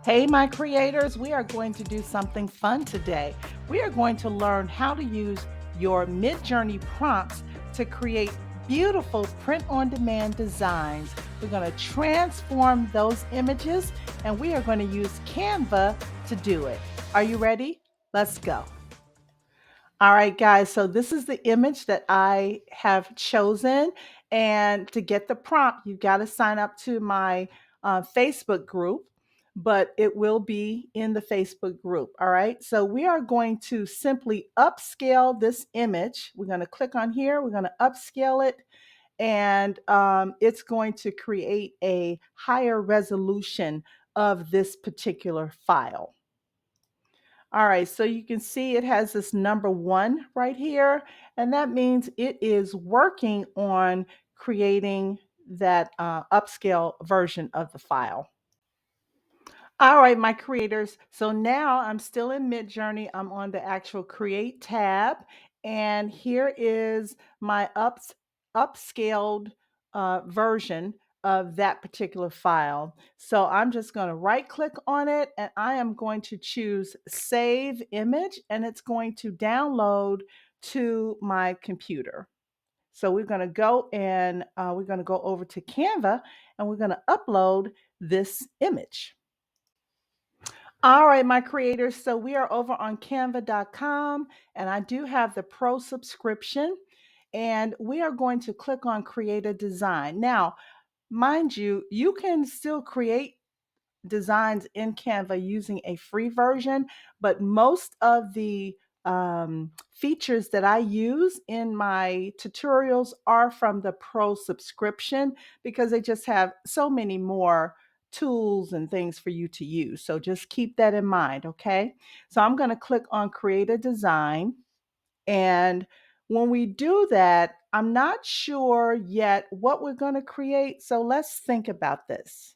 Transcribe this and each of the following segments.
Hey, my creators, we are going to do something fun today. We are going to learn how to use your Midjourney prompts to create beautiful print on demand designs. We're going to transform those images and we are going to use Canva to do it. Are you ready? Let's go. All right, guys. So this is the image that I have chosen. And to get the prompt, you've got to sign up to my Facebook group, but it will be in the Facebook group. All right. So we are going to simply upscale this image. We're going to click on here. We're going to upscale it. And it's going to create a higher resolution of this particular file. All right, so you can see it has this number 1 right here, and that means it is working on creating that upscale version of the file. All right, my creators. So now I'm still in Midjourney. I'm on the actual Create tab, and here is my upscaled version of that particular file. So I'm just going to right click on it, and I am going to choose Save Image, and it's going to download to my computer. So we're going to go and we're going to go over to Canva, and we're going to upload this image. All right, my creators. So we are over on canva.com, and I do have the pro subscription, and we are going to click on create a design. Now, mind you, you can still create designs in Canva using a free version, but most of the features that I use in my tutorials are from the pro subscription because they just have so many more tools and things for you to use. So just keep that in mind, okay? So I'm going to click on create a design. And when we do that, I'm not sure yet what we're going to create. So let's think about this.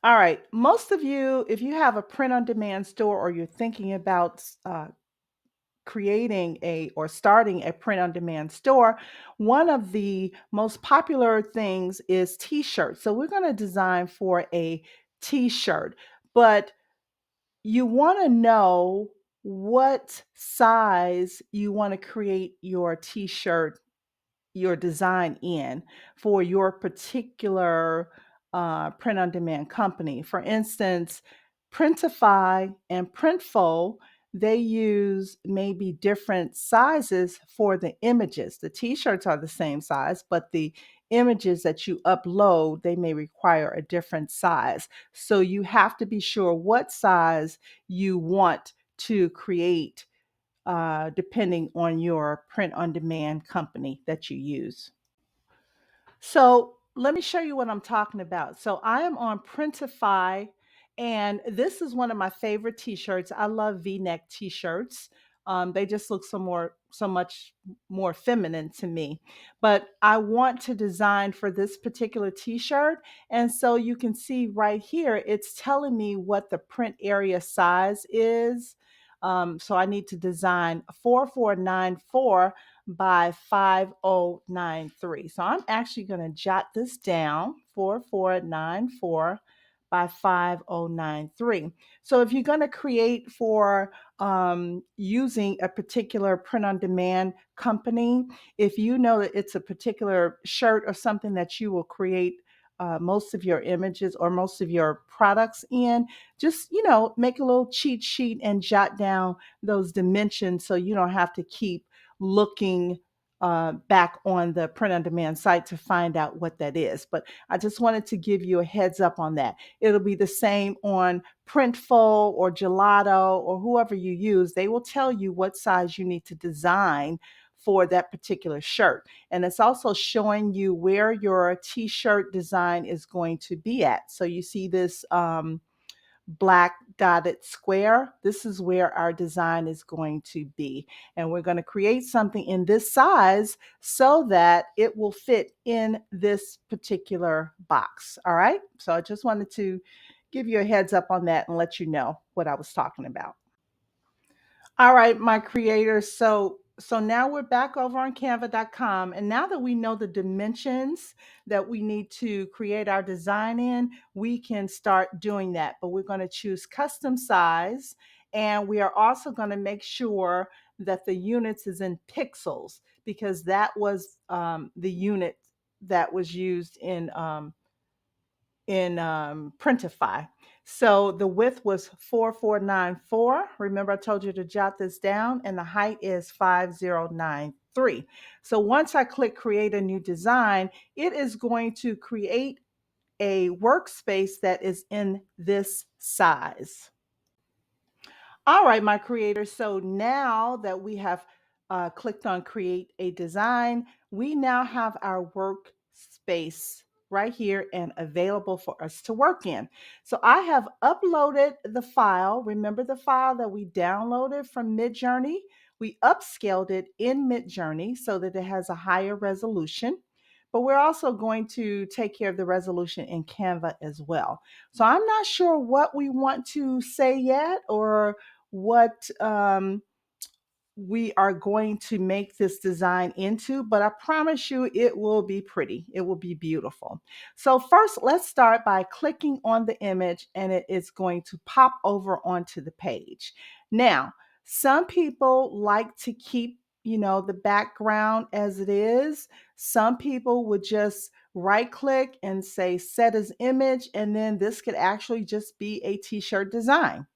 All right. Most of you, if you have a print on demand store or you're thinking about creating a or starting a print on demand store, one of the most popular things is t-shirts. So we're going to design for a t-shirt, but you want to know what size you want to create your t-shirt, your design in for your particular print on demand company. For instance, Printify and Printful, they use maybe different sizes for the images. The t-shirts are the same size, but the images that you upload, they may require a different size. So you have to be sure what size you want to create depending on your print on demand company that you use. So let me show you what I'm talking about. So I am on Printify, and this is one of my favorite t-shirts. I love V-neck t-shirts. They just look so much more feminine to me. But I want to design for this particular t-shirt. And so you can see right here, it's telling me what the print area size is. So I need to design 4494 by 5093. So I'm actually going to jot this down, 4494 by 5093. So if you're going to create for using a particular print on demand company, if you know that it's a particular shirt or something that you will create most of your images or most of your products in, just make a little cheat sheet and jot down those dimensions so you don't have to keep looking back on the print on demand site to find out what that is. But I just wanted to give you a heads up on that. It'll be the same on Printful or Gelato or whoever you use. They will tell you what size you need to design for that particular shirt. And it's also showing you where your t-shirt design is going to be at. So you see this black dotted square. This is where our design is going to be. And we're going to create something in this size so that it will fit in this particular box. All right. So I just wanted to give you a heads up on that and let you know what I was talking about. All right, my creators. So So now we're back over on canva.com. And now that we know the dimensions that we need to create our design in, we can start doing that. But we're going to choose custom size. And we are also going to make sure that the units is in pixels because that was the unit that was used in Printify. So the width was 4494. Remember, I told you to jot this down, and the height is 5093. So once I click create a new design, it is going to create a workspace that is in this size. All right, my creators. So now that we have clicked on create a design, we now have our workspace right here and available for us to work in. So I have uploaded the file. Remember the file that we downloaded from Midjourney? We upscaled it in Midjourney so that it has a higher resolution. But we're also going to take care of the resolution in Canva as well. So I'm not sure what we want to say yet or what we are going to make this design into, but I promise you it will be pretty. It will be beautiful. So first, let's start by clicking on the image and it is going to pop over onto the page. Now, some people like to keep, the background as it is. Some people would just right click and say set as image, and then this could actually just be a t-shirt design,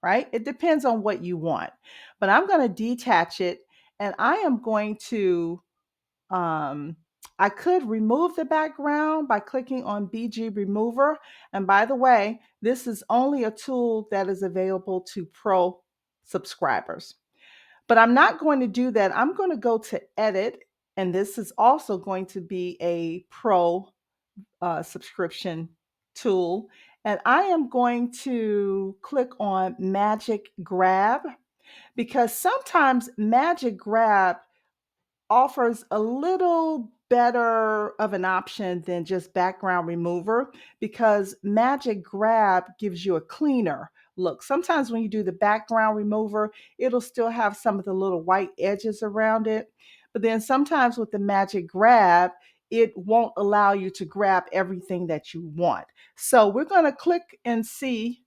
right? It depends on what you want. But I'm going to detach it and I am going to, um, I could remove the background by clicking on BG Remover. And by the way, this is only a tool that is available to pro subscribers. But I'm not going to do that. I'm going to go to Edit, and this is also going to be a pro subscription tool. And I am going to click on Magic Grab because sometimes Magic Grab offers a little better of an option than just background remover because Magic Grab gives you a cleaner look. Sometimes when you do the background remover, it'll still have some of the little white edges around it. But then sometimes with the Magic Grab, it won't allow you to grab everything that you want. So we're going to click and see.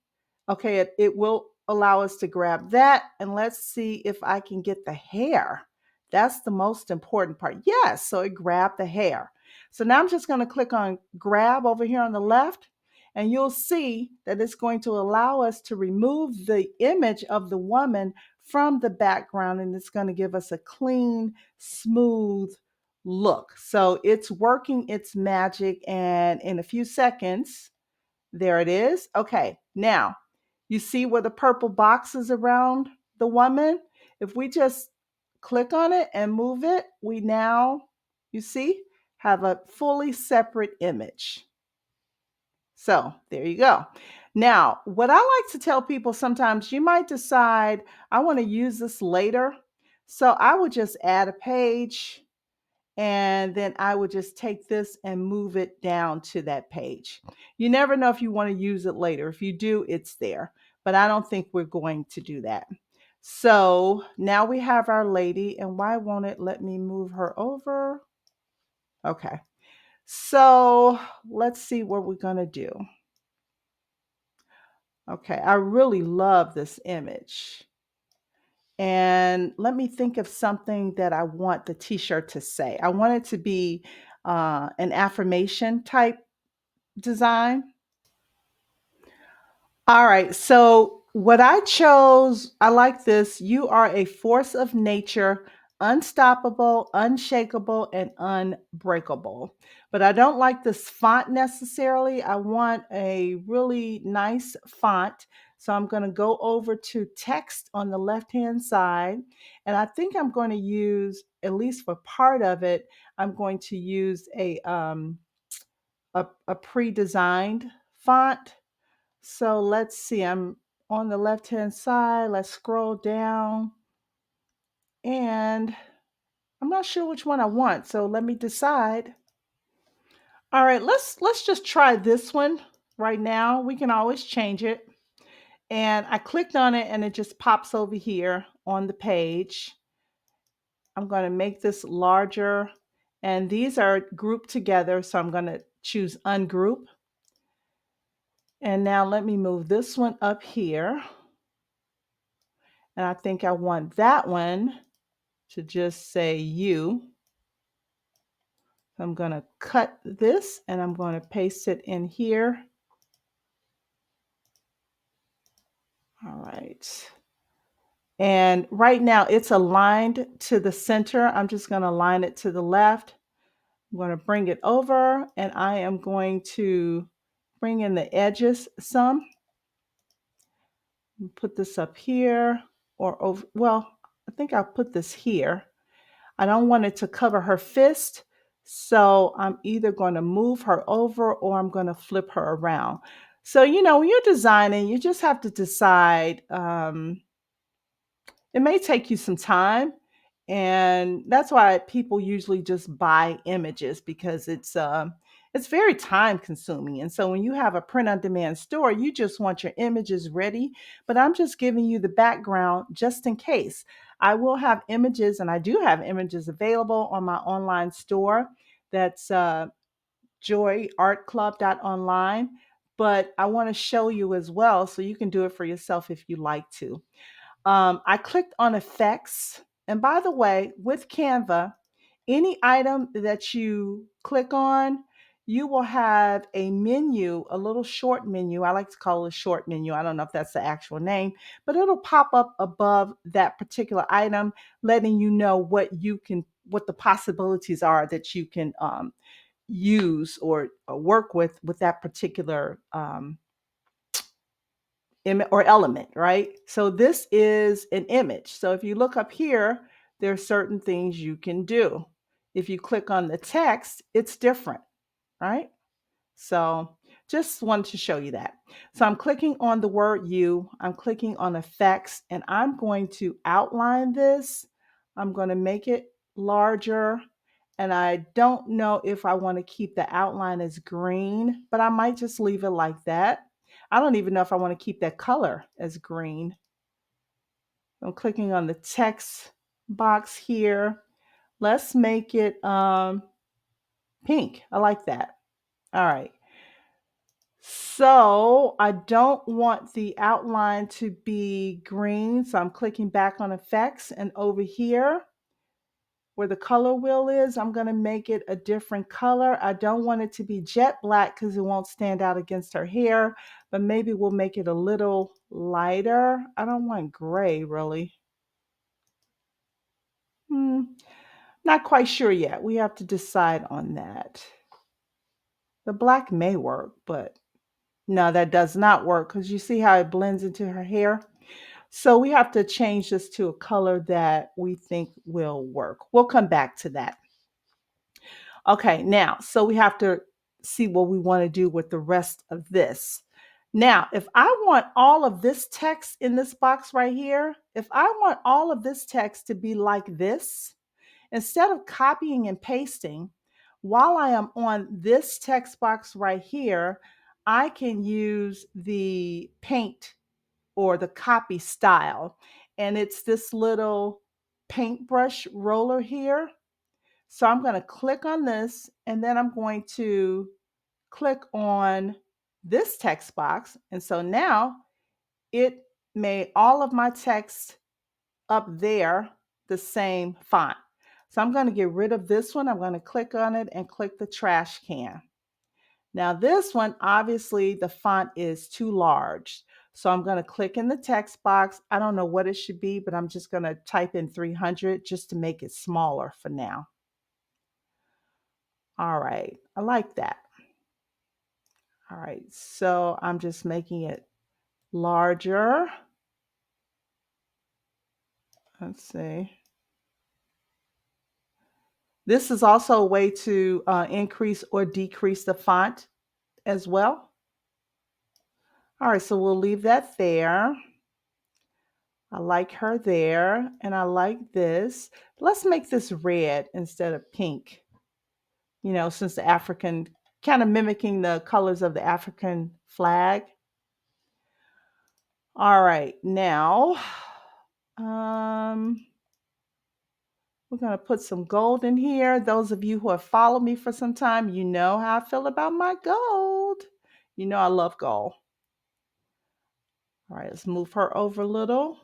Okay, it will allow us to grab that. And let's see if I can get the hair. That's the most important part. Yes, so it grabbed the hair. So now I'm just going to click on grab over here on the left, and you'll see that it's going to allow us to remove the image of the woman from the background, and it's going to give us a clean, smooth look. So it's working its magic, and in a few seconds, there it is. Okay, now you see where the purple box is around the woman? If we just click on it and move it, we now, you see, have a fully separate image. So there you go. Now, what I like to tell people sometimes, you might decide, I want to use this later. So I would just add a page and then I would just take this and move it down to that page. You never know if you want to use it later. If you do, it's there. But I don't think we're going to do that. So now we have our lady, and why won't it let me move her over? Okay. So let's see what we're going to do. Okay. I really love this image. And let me think of something that I want the t-shirt to say. I want it to be an affirmation type design. All right. So, what I chose, I like this. You are a force of nature, unstoppable, unshakable, and unbreakable. But I don't like this font necessarily. I want a really nice font. So, I'm going to go over to text on the left hand side. And I think I'm going to use, at least for part of it, I'm going to use a pre designed font. So let's see, I'm on the left-hand side. Let's scroll down and I'm not sure which one I want. So let me decide. All right, let's just try this one right now. We can always change it. And I clicked on it and it just pops over here on the page. I'm going to make this larger, and these are grouped together. So I'm going to choose ungroup. And now let me move this one up here. And I think I want that one to just say you. So I'm going to cut this and I'm going to paste it in here. All right. And right now it's aligned to the center. I'm just going to align it to the left. I'm going to bring it over and I am going to bring in the edges some. Put this up here or over. Well, I think I'll put this here. I don't want it to cover her fist. So I'm either going to move her over or I'm going to flip her around. So, when you're designing, you just have to decide. It may take you some time, and that's why people usually just buy images because it's very time consuming. And so when you have a print on demand store, you just want your images ready. But I'm just giving you the background just in case. I will have images, and I do have images available on my online store. That's joyartclub.online. But I want to show you as well so you can do it for yourself if you like to. I clicked on effects. And by the way, with Canva, any item that you click on, you will have a menu, a little short menu. I like to call it a short menu. I don't know if that's the actual name, but it'll pop up above that particular item, letting you know what the possibilities are that you can use or work with that particular or element, right? So this is an image. So if you look up here, there are certain things you can do. If you click on the text, it's different, right? So just wanted to show you that. So I'm clicking on the word you, I'm clicking on effects, and I'm going to outline this. I'm going to make it larger. And I don't know if I want to keep the outline as green, but I might just leave it like that. I don't even know if I want to keep that color as green. I'm clicking on the text box here. Let's make it pink. I like that. All right. So I don't want the outline to be green. So I'm clicking back on effects, and over here where the color wheel is, I'm going to make it a different color. I don't want it to be jet black because it won't stand out against her hair, but maybe we'll make it a little lighter. I don't want gray really. Not quite sure yet. We have to decide on that. The black may work, but no, that does not work because you see how it blends into her hair. So we have to change this to a color that we think will work. We'll come back to that. Okay, now, so we have to see what we want to do with the rest of this. Now, if I want all of this text in this box right here, if I want all of this text to be like this, instead of copying and pasting, while I am on this text box right here, I can use the paint or the copy style. And it's this little paintbrush roller here. So I'm going to click on this and then I'm going to click on this text box. And so now it made all of my text up there the same font. So I'm going to get rid of this one. I'm going to click on it and click the trash can. Now this one, obviously the font is too large. So I'm going to click in the text box. I don't know what it should be, but I'm just going to type in 300 just to make it smaller for now. All right, I like that. All right, so I'm just making it larger. Let's see. This is also a way to increase or decrease the font as well. All right, so we'll leave that there. I like her there, and I like this. Let's make this red instead of pink, since the African, kind of mimicking the colors of the African flag. All right, now, We're going to put some gold in here. Those of you who have followed me for some time, you know how I feel about my gold. You know I love gold. All right, let's move her over a little.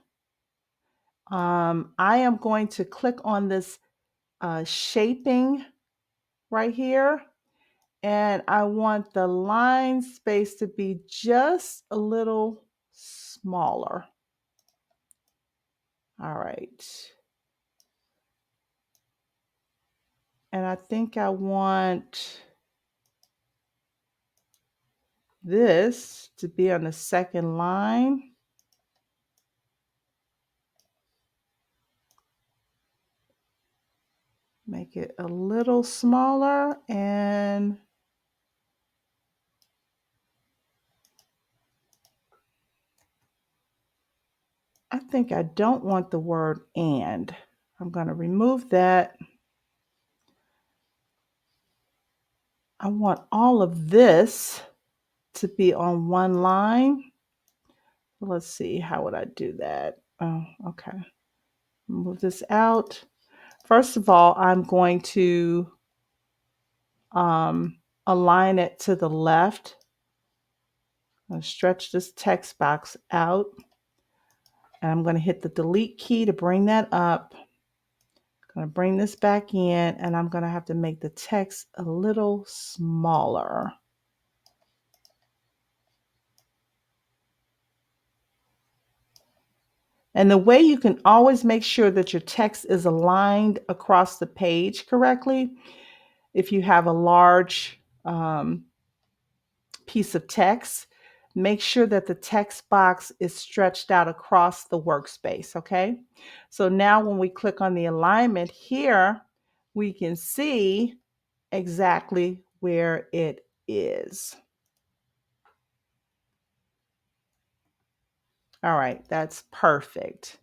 I am going to click on this shaping right here. And I want the line space to be just a little smaller. All right. And I think I want this to be on the second line. Make it a little smaller, and I think I don't want the word and. I'm going to remove that. I want all of this to be on one line. Let's see, how would I do that? Oh, okay. Move this out. First of all, I'm going to align it to the left. I'm going to stretch this text box out. And I'm going to hit the delete key to bring that up. I'm going to bring this back in, and I'm going to have to make the text a little smaller. And the way you can always make sure that your text is aligned across the page correctly, if you have a large piece of text, make sure that the text box is stretched out across the workspace, okay? So now when we click on the alignment here, we can see exactly where it is. All right, that's perfect.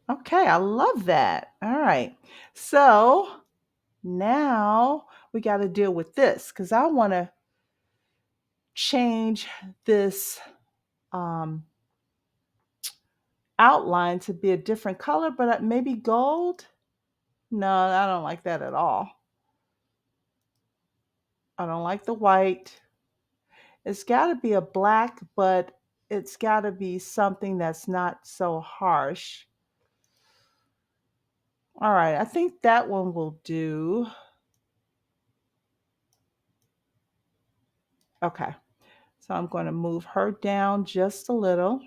Okay, I love that. All right, so now we got to deal with this because I want to change this outline to be a different color, but maybe gold. No, I don't like that at all. I don't like the white. It's got to be a black, but it's got to be something that's not so harsh. All right, I think that one will do. Okay, so I'm going to move her down just a little.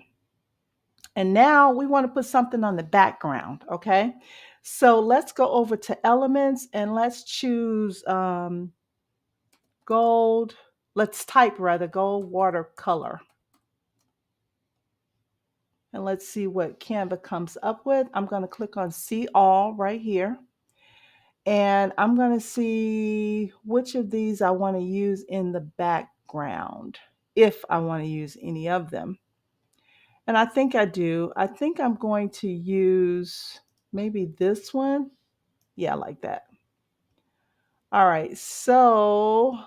And now we want to put something on the background, okay? So let's go over to elements and let's choose gold. Let's type rather gold watercolor. And let's see what Canva comes up with. I'm going to click on see all right here. And I'm going to see which of these I want to use in the background, if I want to use any of them. And I think I do. I think I'm going to use maybe this one. Yeah, I like that. All right, so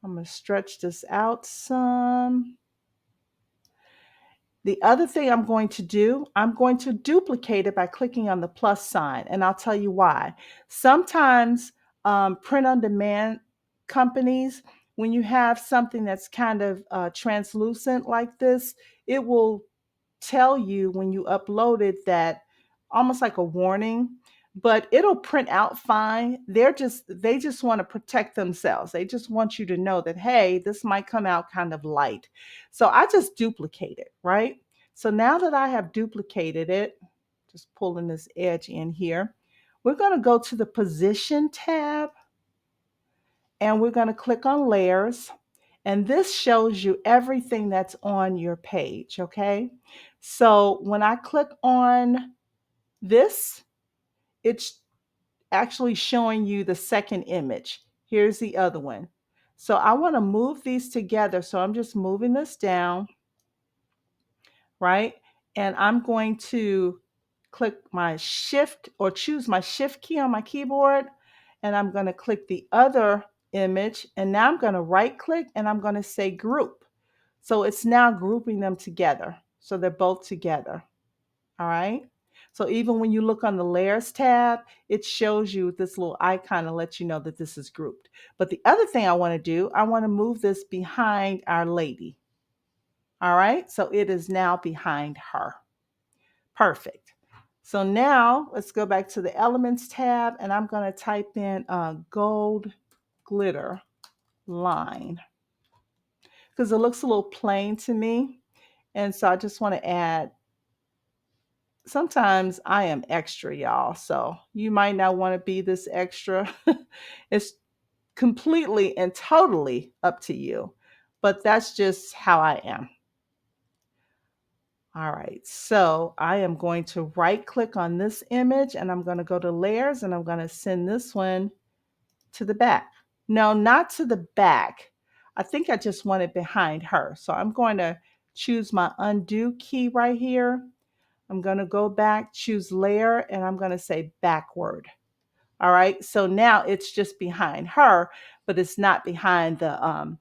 I'm going to stretch this out some. The other thing I'm going to do, I'm going to duplicate it by clicking on the plus sign, and I'll tell you why. Sometimes print on demand companies, when you have something that's kind of translucent like this, it will tell you when you upload it that almost like a warning, but it'll print out fine. They just want to protect themselves. They just want you to know that, hey, this might come out kind of light. So I just duplicate it, right? So now that I have duplicated it, just pulling this edge in here, we're going to go to the position tab and we're going to click on layers. And this shows you everything that's on your page, okay? So when I click on this, it's actually showing you the second image. Here's the other one. So I want to move these together. So I'm just moving this down, right? And I'm going to click my shift or choose my shift key on my keyboard. And I'm going to click the other image. And now I'm going to right click and I'm going to say group. So it's now grouping them together. So they're both together. All right. So even when you look on the layers tab, it shows you this little icon to let you know that this is grouped. But the other thing I want to do, I want to move this behind our lady. All right, so it is now behind her. Perfect. So now let's go back to the elements tab and I'm going to type in gold glitter line because it looks a little plain to me. And so I just want to add, sometimes I am extra, y'all. So you might not want to be this extra. It's completely and totally up to you, but that's just how I am. All right, so I am going to right click on this image and I'm going to go to layers and I'm going to send this one to the back. No, not to the back. I think I just want it behind her. So I'm going to choose my undo key right here. I'm going to go back, choose layer, and I'm going to say backward. All right, so now it's just behind her, but it's not behind the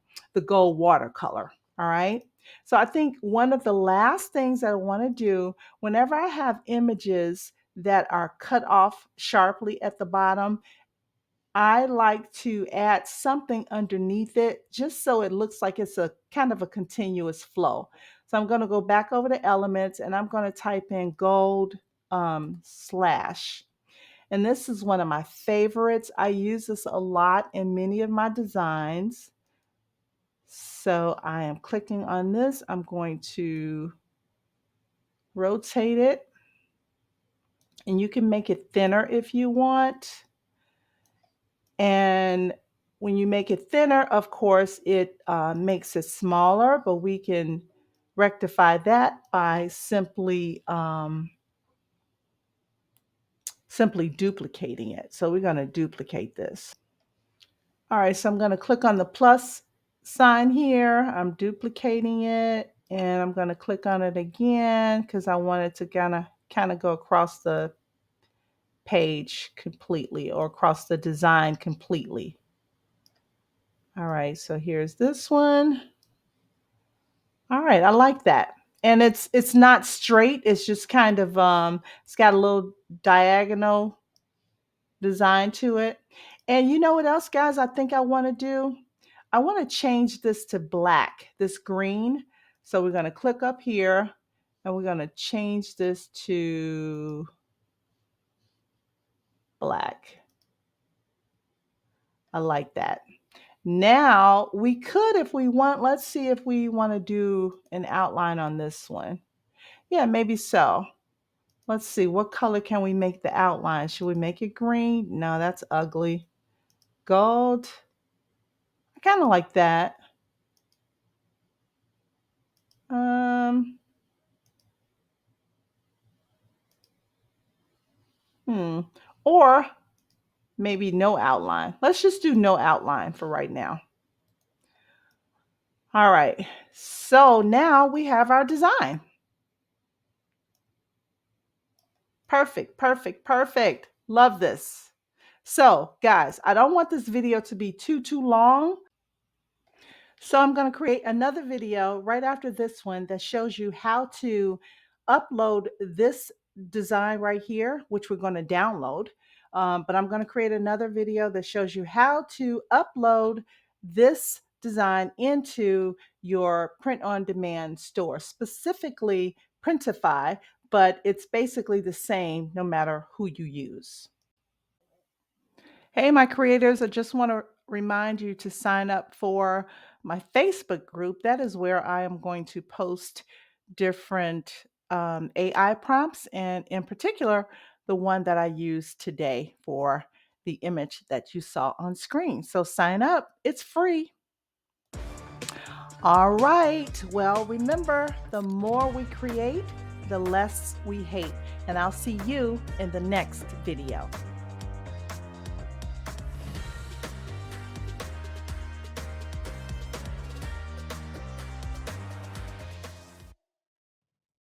gold watercolor. All right. So I think one of the last things I want to do whenever I have images that are cut off sharply at the bottom, I like to add something underneath it just so it looks like it's a kind of a continuous flow. So I'm going to go back over to elements and I'm going to type in gold slash. And this is one of my favorites. I use this a lot in many of my designs. So I am clicking on this. I'm going to rotate it. And you can make it thinner if you want. And when you make it thinner, of course, it makes it smaller, but we can rectify that by simply duplicating it. So we're going to duplicate this. All right, so I'm going to click on the plus sign here. I'm duplicating it and I'm going to click on it again because I want it to kind of go across the page completely or across the design completely. All right, so here's this one. All right, I like that. And it's not straight, it's just kind of it's got a little diagonal design to it. And you know what else, guys, I think I want to do? I want to change this to black, this green. So we're going to click up here and we're going to change this to black. I like that. Now we could, if we want, let's see if we want to do an outline on this one. Yeah, maybe so. Let's see, what color can we make the outline? Should we make it green? No, that's ugly. Gold. I kind of like that. Um, hmm. Or maybe no outline. Let's just do no outline for right now. All right. So now we have our design. Perfect, perfect, perfect. Love this. So, guys, I don't want this video to be too long. So I'm going to create another video right after this one that shows you how to upload this design right here, which we're going to download. But I'm going to create another video that shows you how to upload this design into your print on demand store, specifically Printify, but it's basically the same no matter who you use. Hey, my creators, I just want to remind you to sign up for my Facebook group. That is where I am going to post different AI prompts, and in particular, the one that I used today for the image that you saw on screen. So sign up, it's free. All right. Well, remember, the more we create, the less we hate. And I'll see you in the next video.